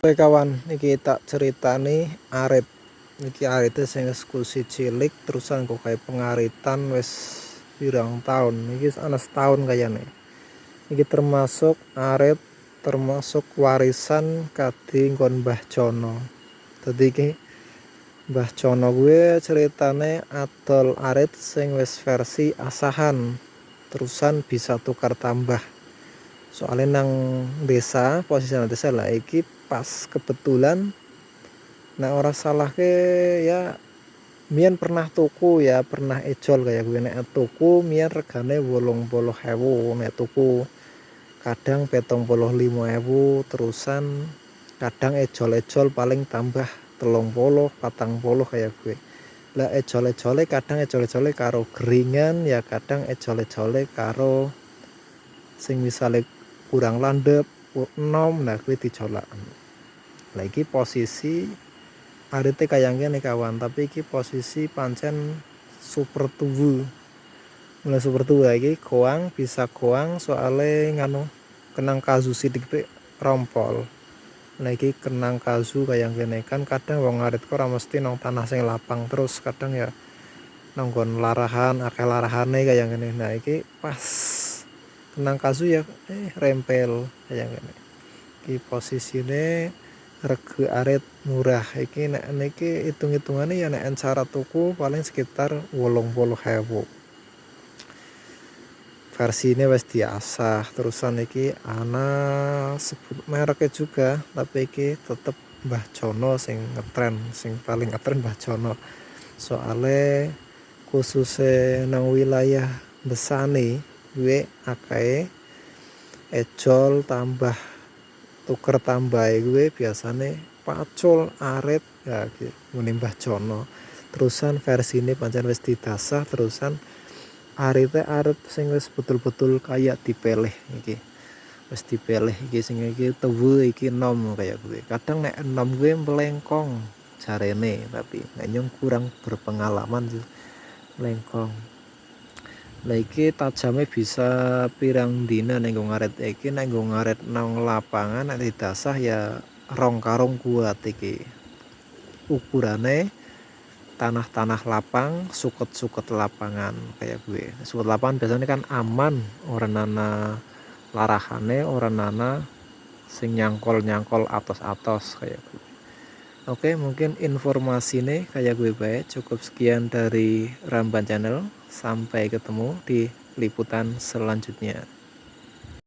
Oke kawan, iki tak ceritani arit. Iki arite sing eksekusi cilik terusan kok kayak pengaritan wis pirang tahun. Iki ana setahun kayane. Iki termasuk arit, termasuk warisan kadi nggon Mbah Jono. Dadi iki Mbah Jono gue ceritane adol arit sing wis versi asahan. Terusan bisa tukar tambah. Soalnya nang desa, posisi nang desa lah iki pas kebetulan nah ora salah ke ya mian pernah tuku ya pernah ejol kayak gue nek tuku mian regane 80.000 nek tuku kadang 75.000 terusan kadang ejol paling tambah 30-40 kayak gue lah ejole kadang ejole karo geringan ya kadang ejole karo sing misale kurang landep enom nah gue dijolakan lagi posisi arite kayak ngene kawan tapi iki posisi pancen super tuwu mulai super tuwu iki goang bisa goang soale nganu kenang kazu sidik rompol nah iki kenang kazu kayak ngene kan kadang wong arit kok ora mesti nang tanah sing lapang terus kadang ya nanggon larahan akeh larahane kayak ngene nah iki pas kenang kazu ya rempel kayak ngene iki posisine rega arit murah iki nek niki hitung-hitungane ya nek cara tuku paling sekitar 80.000 versine wis diasah terusan iki ana sebut mereknya juga tapi iki tetep Mbah Jono sing ngetren sing paling ngetren Mbah Jono soale khususnya nang wilayah Besane gue akeh ejol tambah tuker tambah gue biasane pacul arit ya ngene Mbah Jono terusan versine pancen wis didasah terusan arit sing wis betul-betul kayak dipeleh iki wis dipeleh iki sing iki tuwu iki enom kayak gue kadang nek enom gue melengkong jarene tapi nek nyong kurang berpengalaman sih melengkong lah iki tajame bisa pirang dina nek ngaret iki nek ngaret nang lapangan nek didasah ya rong karung kuat iki ukurane tanah lapang suket lapangan kayak gue suket lapangan biasanya kan aman ora nana larahane ora nana sing nyangkol atos kayak gue. Oke, mungkin informasinya kayak gue baik cukup sekian dari Ramban Channel. Sampai ketemu di liputan selanjutnya.